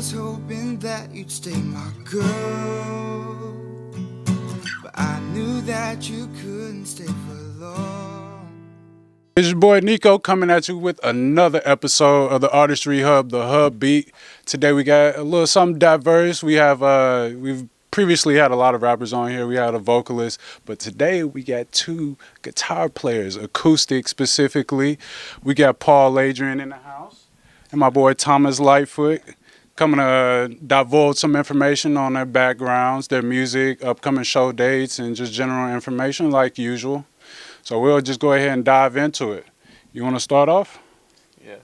was hoping that you'd stay my girl, but I knew that you couldn't stay for long. It's your boy Nico coming at you with another episode of the Artistry Hub, the Hub Beat. Today we got a little something diverse. We've previously had a lot of rappers on here. We had a vocalist, but today we got two guitar players, acoustic specifically. We got Paul Adrian in the house and my boy Thomas Lightfoot coming to divulge some information on their backgrounds, their music, upcoming show dates, and just general information like usual. So we'll just go ahead and dive into it. You want to start off? Yeah,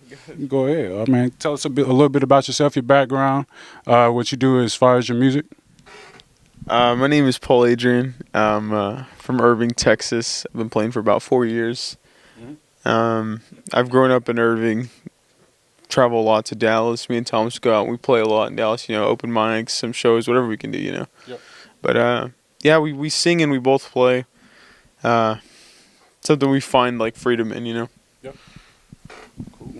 go ahead. I mean, tell us a little bit about yourself, your background, what you do as far as your music. My name is Paul Adrian. I'm from Irving, Texas. I've been playing for about 4 years. I've grown up in Irving, travel a lot to Dallas. Me and Thomas go out and we play a lot in Dallas, open mics, some shows, whatever we can do, Yep. But, yeah, we sing and we both play. Something we find like freedom in, Yep. Cool.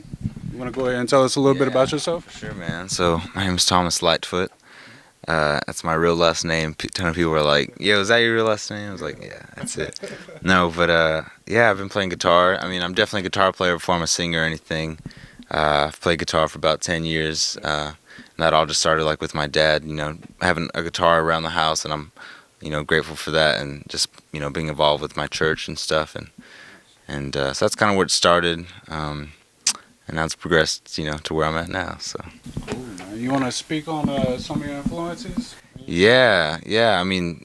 You want to go ahead and tell us a little bit about yourself? Sure, man. So my name is Thomas Lightfoot. That's my real last name. A ton of people were like, "Yo, is that your real last name?" I was like, "Yeah, that's it." No, but yeah, I've been playing guitar. I mean, I'm definitely a guitar player before I'm a singer or anything. I've played guitar for about 10 years. And that all just started like with my dad, having a guitar around the house, and I'm grateful for that, and just being involved with my church and stuff, and so that's kind of where it started, and now it's progressed to where I'm at now. So cool, man. You want to speak on some of your influences? yeah, I mean,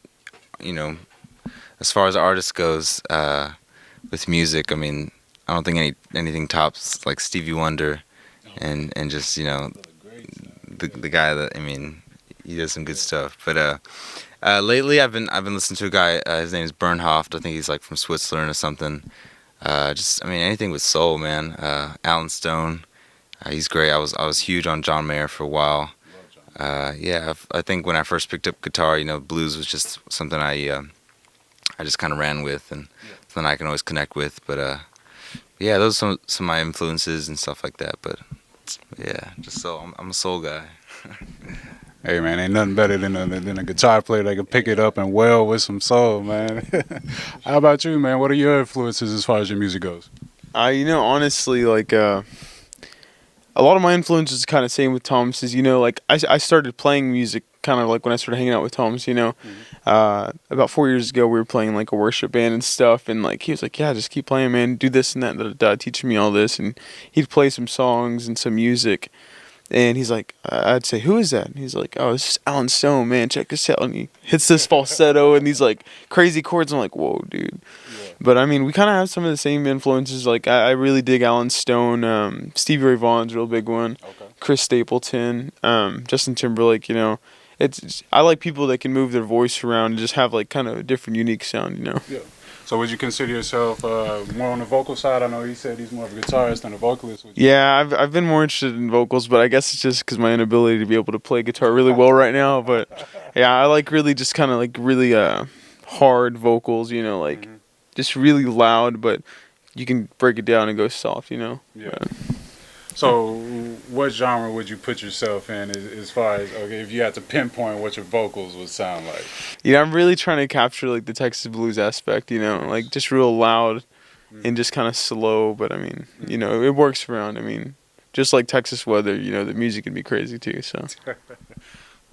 as far as artist goes, with music, I mean, I don't think anything tops like Stevie Wonder, and just the guy that, I mean, he does some good stuff. But lately, I've been listening to a guy. His name is Bernhoft. I think he's like from Switzerland or something. Anything with soul, man. Alan Stone, he's great. I was huge on John Mayer for a while. I think when I first picked up guitar, blues was just something I just kind of ran with, and something I can always connect with. But yeah, those are some of my influences and stuff like that. But yeah, just soul. I'm a soul guy. Hey, man, ain't nothing better than a guitar player that can pick it up and wail with some soul, man. How about you, man? What are your influences as far as your music goes? Honestly, like, a lot of my influences kind of same with Thomas's, like, I started playing music kind of like when I started hanging out with Thomas, about 4 years ago, we were playing like a worship band and stuff, and like, he was like, yeah, just keep playing, man, do this and that, teaching me all this, and he'd play some songs and some music. And he's like, I'd say, who is that? And he's like, oh, this is Alan Stone, man, check this out. And he hits this falsetto and these like crazy chords. I'm like, whoa, dude. Yeah. But I mean, we kind of have some of the same influences. Like, I really dig Alan Stone. Stevie Ray Vaughan's a real big one. Okay. Chris Stapleton, Justin Timberlake, I like people that can move their voice around and just have like kind of a different, unique sound, Yeah. So would you consider yourself more on the vocal side? I know he said he's more of a guitarist than a vocalist. Yeah, I've been more interested in vocals, but I guess it's just because my inability to be able to play guitar really well right now. But yeah, I like really just kind of like really hard vocals, just really loud, but you can break it down and go soft, Yeah. So what genre would you put yourself in as far as, okay, if you had to pinpoint what your vocals would sound like? I'm really trying to capture like the Texas blues aspect, like just real loud and just kind of slow, but I mean, it works around. I mean, just like Texas weather, the music can be crazy too, so.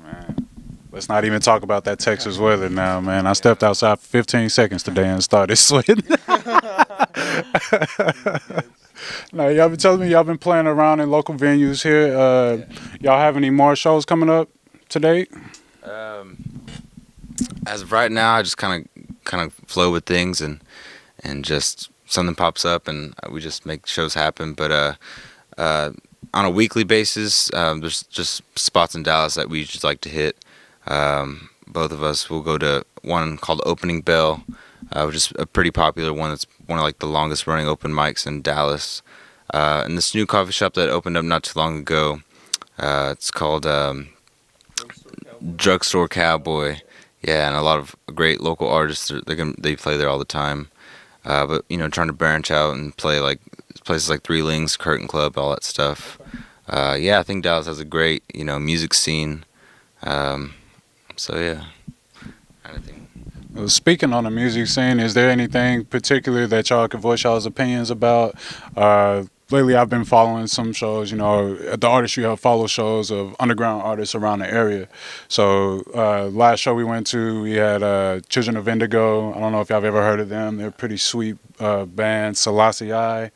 Man, let's not even talk about that Texas weather now, man. I stepped outside for 15 seconds today and started sweating. No, y'all been telling me y'all been playing around in local venues here. Y'all have any more shows coming up to date? As of right now, I just kind of flow with things, and just something pops up, and we just make shows happen. But on a weekly basis, there's just spots in Dallas that we just like to hit. Both of us will go to one called Opening Bell, which is a pretty popular one. It's one of like the longest running open mics in Dallas. And this new coffee shop that opened up not too long ago, it's called Drugstore Cowboy. Yeah, and a lot of great local artists, they play there all the time. But trying to branch out and play like places like Three Lings, Curtain Club, all that stuff. yeah, I think Dallas has a great, music scene. So yeah, kind of thing. Well, speaking on the music scene, is there anything particular that y'all can voice y'all's opinions about? Lately, I've been following some shows. At the Artistry Hub follow shows of underground artists around the area. So last show we went to, we had Children of Indigo. I don't know if y'all have ever heard of them. They're a pretty sweet band. Selassie. They're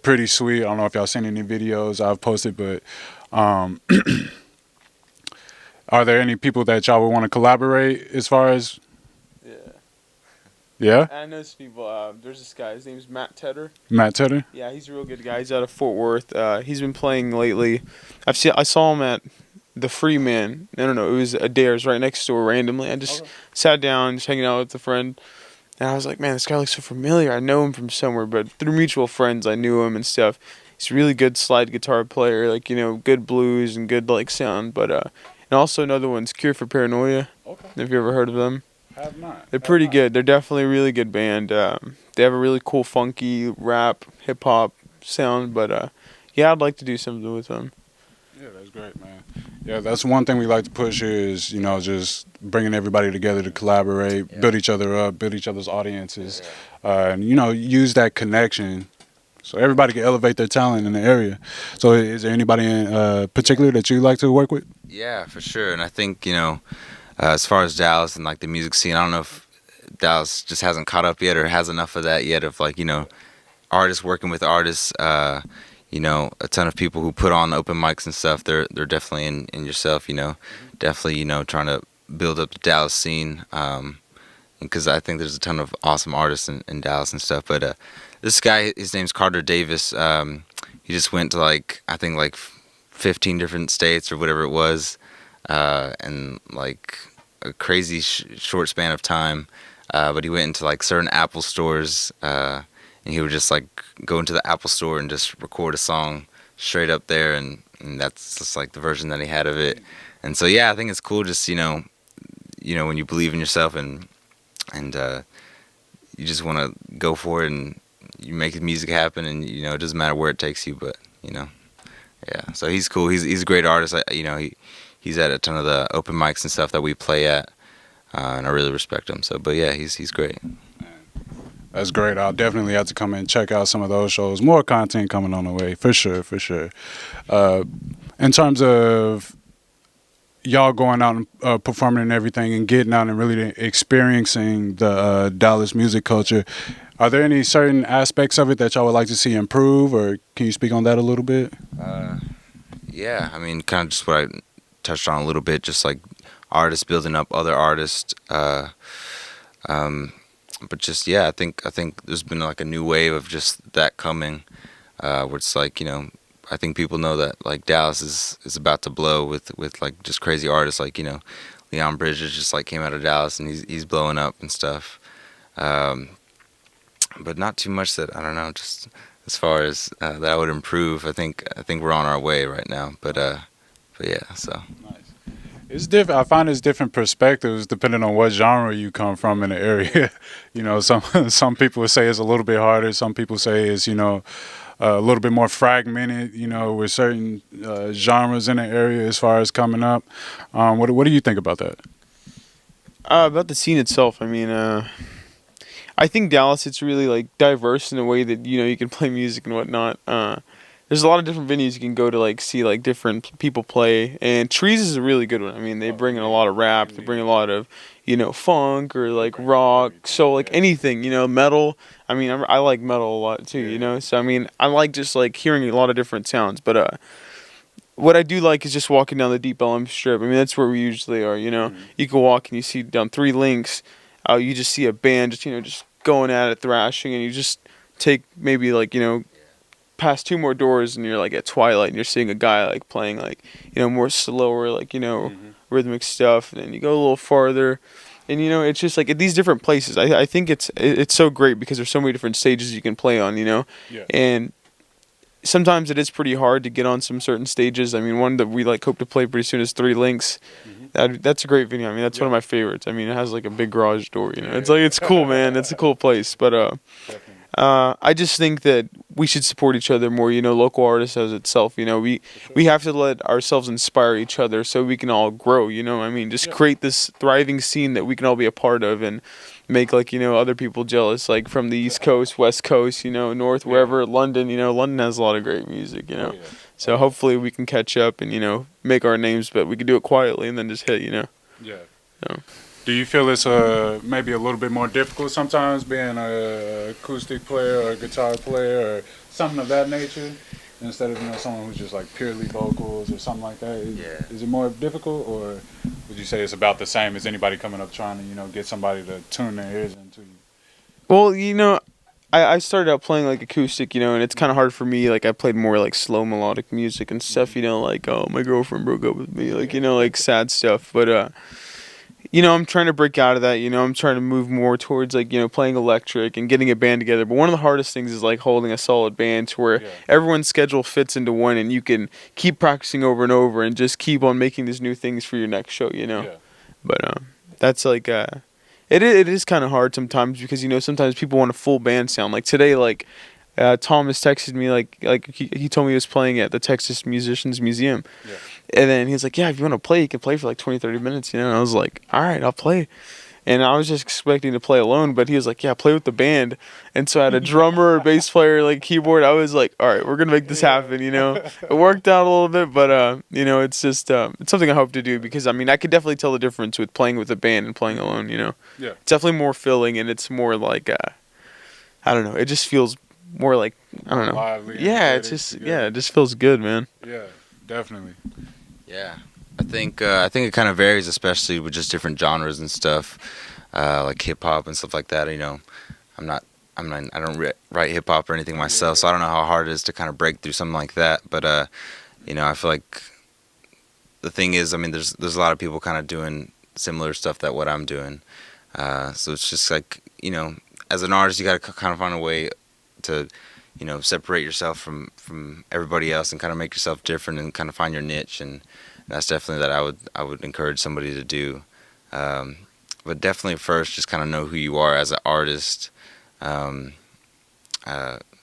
pretty sweet. I don't know if y'all seen any videos I've posted, but are there any people that y'all would want to collaborate as far as? Yeah? I know some people. There's this guy. His name's Matt Tedder. Matt Tedder? Yeah, he's a real good guy. He's out of Fort Worth. He's been playing lately. I saw him at the Free Man. I don't know. It was Adair's right next door randomly. I just sat down, just hanging out with a friend. And I was like, man, this guy looks so familiar. I know him from somewhere. But through mutual friends, I knew him and stuff. He's a really good slide guitar player. Like, good blues and good, sound. But, and also another one's Cure for Paranoia. Okay. Have you ever heard of them? Have not. They're pretty good. They're definitely a really good band. They have a really cool, funky rap, hip hop sound. But yeah, I'd like to do something with them. Yeah, that's great, man. Yeah, that's one thing we like to push here is just bringing everybody together to collaborate, build each other up, build each other's audiences, and use that connection so everybody can elevate their talent in the area. So, is there anybody in particular that you like to work with? Yeah, for sure. And I think as far as Dallas and the music scene, I don't know if Dallas just hasn't caught up yet or has enough of that yet of artists working with artists. A ton of people who put on open mics and stuff. They're definitely in yourself. Definitely trying to build up the Dallas scene. Because I think there's a ton of awesome artists in Dallas and stuff. But this guy, his name's Carter Davis. He just went to I think 15 different states or whatever it was. And a crazy short span of time, but he went into certain Apple stores, and he would just go into the Apple store and just record a song straight up there, and that's just the version that he had of it. And so yeah, I think it's cool just when you believe in yourself and you just want to go for it and you make the music happen, and it doesn't matter where it takes you, but yeah. So he's cool. He's a great artist. He's at a ton of the open mics and stuff that we play at, and I really respect him. So, but yeah, he's great. That's great. I'll definitely have to come and check out some of those shows. More content coming on the way, for sure. In terms of y'all going out and performing and everything and getting out and really experiencing the Dallas music culture, are there any certain aspects of it that y'all would like to see improve, or can you speak on that a little bit? Yeah, I mean, kind of just what I touched on a little bit, just artists building up other artists. But just, yeah, I think there's been a new wave of just that coming, where it's I think people know that Dallas is about to blow with just crazy artists Leon Bridges just came out of Dallas and he's blowing up and stuff. But not too much that I don't know, just as far as that would improve. I think we're on our way right now. But yeah, so. Nice. It's different. I find it's different perspectives depending on what genre you come from in the area. Some people would say it's a little bit harder. Some people say it's a little bit more fragmented. With certain genres in the area as far as coming up. What do you think about that? About the scene itself, I mean, I think Dallas, it's really diverse in a way that you can play music and whatnot. There's a lot of different venues you can go to see different people play, and Trees is a really good one. I mean, they bring in a lot of rap, they bring a lot of funk or rock, so anything, metal. I mean, I like metal a lot too, so I mean, I like just hearing a lot of different sounds. But what I do like is just walking down the Deep Ellum Strip. I mean, that's where we usually are. You can walk and you see down 3 links. You just see a band just going at it, thrashing, and you just take maybe past 2 more doors and you're at Twilight and you're seeing a guy playing more slower rhythmic stuff, and then you go a little farther and it's just at these different places. I think it's so great because there's so many different stages you can play on, and sometimes it is pretty hard to get on some certain stages. I mean, one that we hope to play pretty soon is 3 Links. That's a great venue. I mean, that's one of my favorites. I mean, it has a big garage door, it's cool, man. It's a cool place. But I just think that we should support each other more. Local artists as itself. We have to let ourselves inspire each other so we can all grow. Just create this thriving scene that we can all be a part of and make other people jealous. Like from the East Coast, West Coast, North, wherever. London, London has a lot of great music. So hopefully we can catch up and make our names, but we can do it quietly and then just hit. Yeah. So. Do you feel it's maybe a little bit more difficult sometimes being an acoustic player or a guitar player or something of that nature instead of someone who's just like purely vocals or something like that? Is it more difficult, or would you say it's about the same as anybody coming up trying to get somebody to tune their ears into you? Well, I started out playing like acoustic, and it's kind of hard for me. Like I played more like slow melodic music and stuff, like oh my girlfriend broke up with me, like like sad stuff, but I'm trying to break out of that. I'm trying to move more towards playing electric and getting a band together. But one of the hardest things is like holding a solid band to where everyone's schedule fits into one, and you can keep practicing over and over and just keep on making these new things for your next show. But that's like it is kind of hard sometimes because sometimes people want a full band sound. Like today, Thomas texted me like he told me he was playing at the Texas Musicians Museum. Yeah. And then he was like, yeah, if you want to play, you can play for like 20, 30 minutes, And I was like, all right, I'll play. And I was just expecting to play alone, but he was like, yeah, play with the band. And so I had a drummer, a bass player, like keyboard. I was like, all right, we're going to make this happen, It worked out a little bit, but, it's just, it's something I hope to do because, I could definitely tell the difference with playing with a band and playing alone, Yeah. It's definitely more filling and it's more like, I don't know, it just feels more like, I don't know. Lively, it just feels good, man. Yeah, definitely. Yeah, I think it kind of varies, especially with just different genres and stuff, like hip hop and stuff like that. I don't write hip hop or anything myself, so I don't know how hard it is to kind of break through something like that. But I feel like the thing is, there's a lot of people kind of doing similar stuff that what I'm doing. So it's just like as an artist, you got to kind of find a way to separate yourself from everybody else and kind of make yourself different and kind of find your niche, and that's definitely that I would encourage somebody to do. But definitely first just kind of know who you are as an artist, and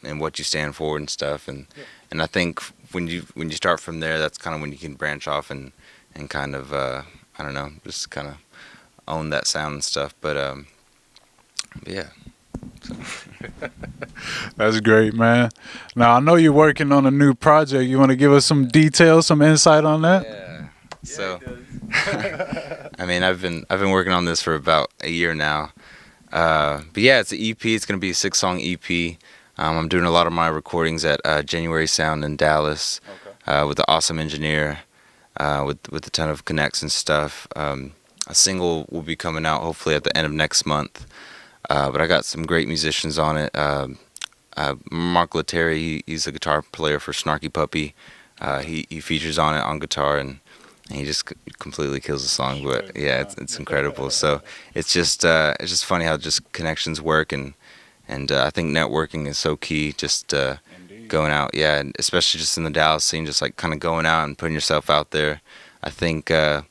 what you stand for and stuff, and I think when you start from there, that's kind of when you can branch off and kind of I don't know, just kind of own that sound and stuff. But yeah. So. That's great, man. Now I know you're working on a new project. You want to give us some details, some insight on that? Yeah. So, I've been working on this for about a year now. But yeah, it's an EP. It's gonna be a 6-song EP. I'm doing a lot of my recordings at January Sound in Dallas, with an awesome engineer, with a ton of connects and stuff. A single will be coming out hopefully at the end of next month. But I got some great musicians on it. Mark Letary, he's a guitar player for Snarky Puppy. He features on it on guitar, and he just completely kills the song. But yeah, it's incredible. So it's just funny how just connections work, and I think networking is so key. Just going out, yeah, and especially just in the Dallas scene, just like kind of going out and putting yourself out there. I think the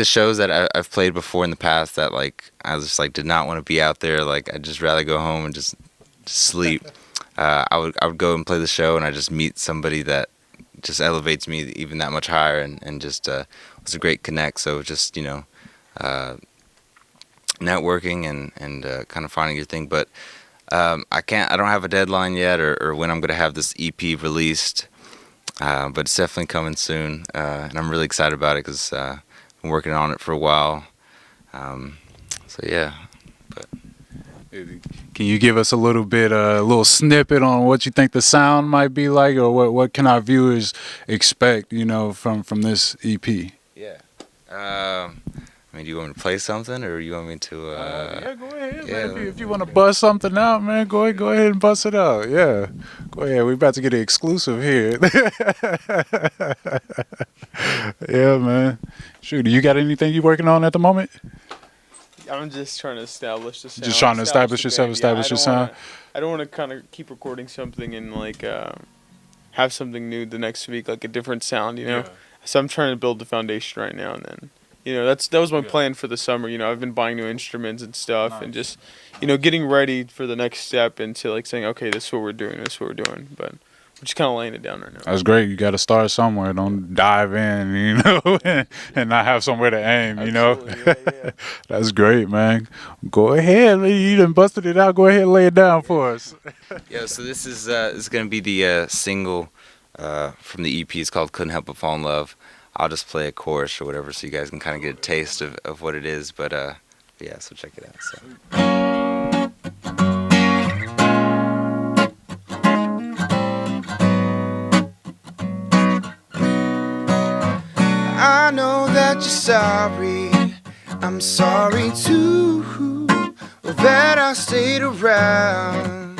shows that I've played before in the past that like I just like did not want to be out there. Like I'd just rather go home and just sleep. I would go and play the show, and I just meet somebody that just elevates me even that much higher, and just was a great connect. So just networking and kind of finding your thing. But I don't have a deadline yet or when I'm gonna have this EP released. But it's definitely coming soon, and I'm really excited about it because been working on it for a while. So yeah, but can you give us a little bit, a little snippet on what you think the sound might be like, or what can our viewers expect, from this EP? Yeah. Do you want me to play something, or you want me to? Yeah, go ahead. Yeah, if you want to bust something out, man, go ahead and bust it out. Yeah, go ahead. We're about to get an exclusive here. Yeah, man. Shoot, do you got anything you working on at the moment? I'm just trying to establish the sound. Just trying to establish yourself, establish your sound. I don't want to kind of keep recording something and have something new the next week, like a different sound, Yeah. So I'm trying to build the foundation right now, and then You know, that was my plan for the summer. You know, I've been buying new instruments and stuff, and just, you know, getting ready for the next step into like saying, okay, this is what we're doing, this is what we're doing. But we're just kind of laying it down right now. That's great. You got to start somewhere. Don't dive in, you know, and not have somewhere to aim, you know. Yeah. That's great, man. Go ahead. You done busted it out. Go ahead and lay it down for us. Yeah, so this is going to be the single from the EP. It's called Couldn't Help But Fall in Love. I'll just play a chorus or whatever so you guys can kind of get a taste of what it is. But yeah, so check it out. So. I know that you're sorry, I'm sorry too. Well, that I stayed around.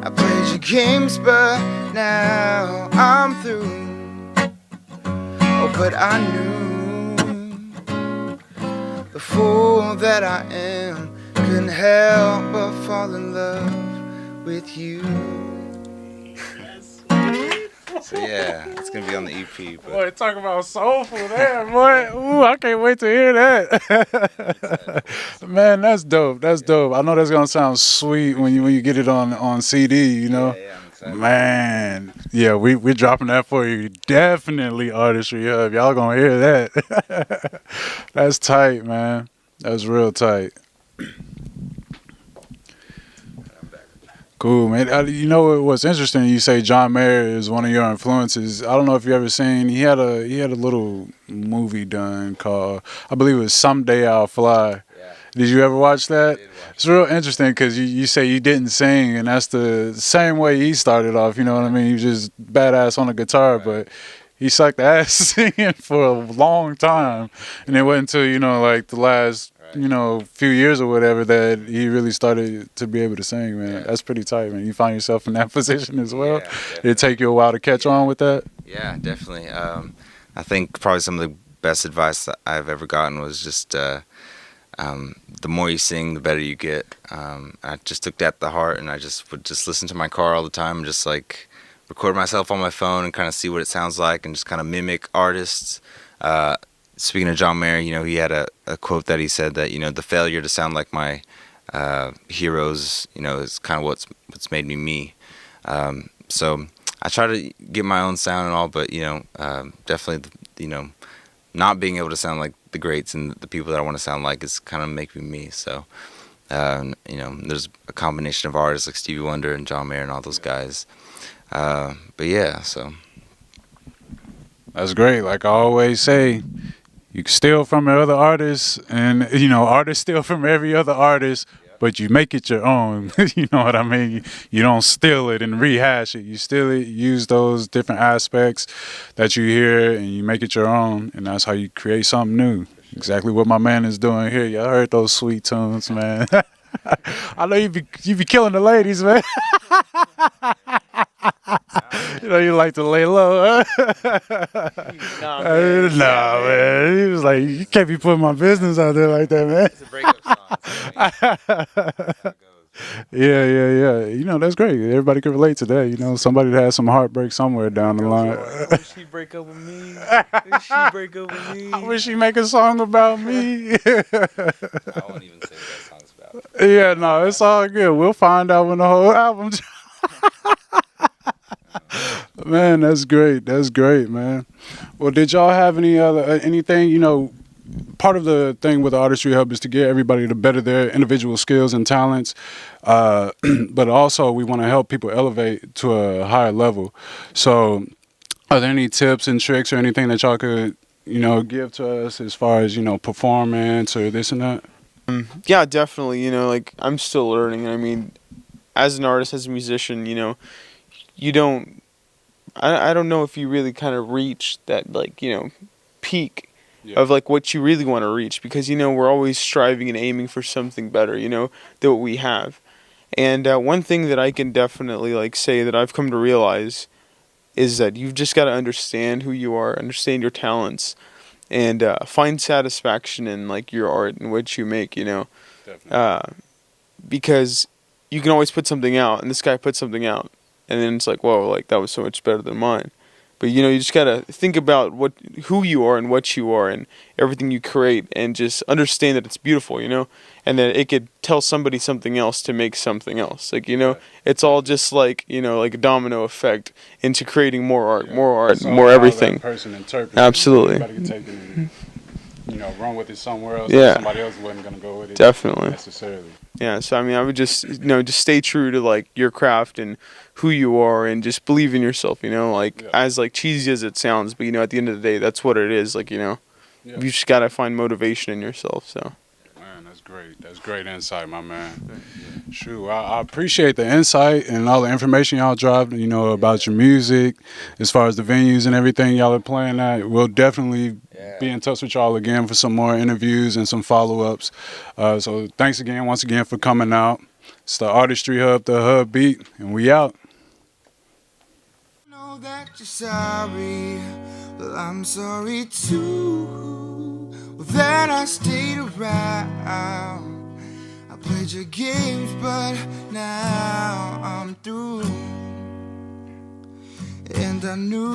I played your games, but now I'm through. Oh, but I knew the fool that I am couldn't help but fall in love with you. So yeah, it's gonna be on the EP. But Boy, talk about soulful there, boy. Ooh, I can't wait to hear that. Man, that's dope. That's dope. I know that's gonna sound sweet when you get it on CD. You know. yeah, I'm excited. Man, yeah, we're dropping that for you. Definitely Artistry Hub. Y'all gonna hear that. That's tight, man. That's real tight. Cool, man. You know what's interesting? You say John Mayer is one of your influences. I don't know if you ever seen. He had a little movie done called, I believe it was Someday I'll Fly. Yeah. Did you ever watch that? I did watch It's real interesting because you say you didn't sing, and that's the same way he started off. You know what I mean? He was just badass on the guitar, Right. but he sucked ass singing for a long time, and it wasn't until like the last few years or whatever that he really started to be able to sing. Man, that's pretty tight, man. You find yourself in that position as well. Yeah, Did it take you a while to catch on with that? Yeah, definitely. I think probably some of the best advice that I've ever gotten was just the more you sing, the better you get. I just took that to heart, and I just would just listen to my car all the time and just like record myself on my phone and kind of see what it sounds like and just kind of mimic artists. Speaking of John Mayer, he had a quote that he said that, the failure to sound like my heroes, is kind of what's made me me. So I try to get my own sound and all, but, definitely, not being able to sound like the greats and the people that I want to sound like is kind of making me. So, there's a combination of artists like Stevie Wonder and John Mayer and all those guys. But yeah, so. That's great. Like I always say, you can steal from other artists, and artists steal from every other artist, but you make it your own. You know what I mean? You don't steal it and rehash it. You steal it, use those different aspects that you hear, and you make it your own, and that's how you create something new. Exactly what my man is doing here. Y'all heard those sweet tunes, man. I know you be killing the ladies, man. You like to lay low. Nah, man. He was like, you can't be putting my business out there like that, man. It's a breakup song. Yeah. That's great. Everybody can relate to that. Somebody that has some heartbreak somewhere down the line. Wish she break up with me. Wish she break up with me. I wish she make a song about me. I won't even say what that song's about. Yeah, no, it's all good. We'll find out when the whole album. Man, that's great. That's great, man. Well, did y'all have anything? Part of the thing with the Artistry Hub is to get everybody to better their individual skills and talents, but also we want to help people elevate to a higher level. So, are there any tips and tricks or anything that y'all could, give to us as far as performance or this and that? Yeah, definitely. Like I'm still learning. I mean, as an artist, as a musician, you don't. I don't know if you really kind of reach that peak of like what you really want to reach, because we're always striving and aiming for something better, than what we have. And one thing that I can definitely say that I've come to realize is that you've just got to understand who you are, understand your talents, and find satisfaction in your art and what you make, because you can always put something out, and this guy put something out, and then it's like, whoa, that was so much better than mine. But you know, you just gotta think about who you are and what you are and everything you create, and just understand that it's beautiful, you know, and that it could tell somebody something else to make something else. Like, you know, it's all just like, you know, like a domino effect into creating more art, It's all more how everything. That person interprets it. Absolutely. Everybody can take it and, you know, run with it somewhere else. Yeah. Somebody else wasn't gonna go with it. Definitely. Necessarily. Yeah, so I mean, I would just, you know, just stay true to like your craft and who you are, and just believe in yourself, you know, like as like cheesy as it sounds, but you know, at the end of the day, that's what it is. Like, you know, you just gotta find motivation in yourself. So. Man, that's great. That's great insight, my man. Shoot, I appreciate the insight and all the information y'all dropped, you know, about your music, as far as the venues and everything y'all are playing at. We'll definitely be in touch with y'all again for some more interviews and some follow-ups. So thanks again, once again, for coming out. It's the Artistry Hub, the Hub Beat, and we out. Know that you're sorry, well, I'm sorry too. Well, that I stayed around. I played your games, but now I'm through. And I knew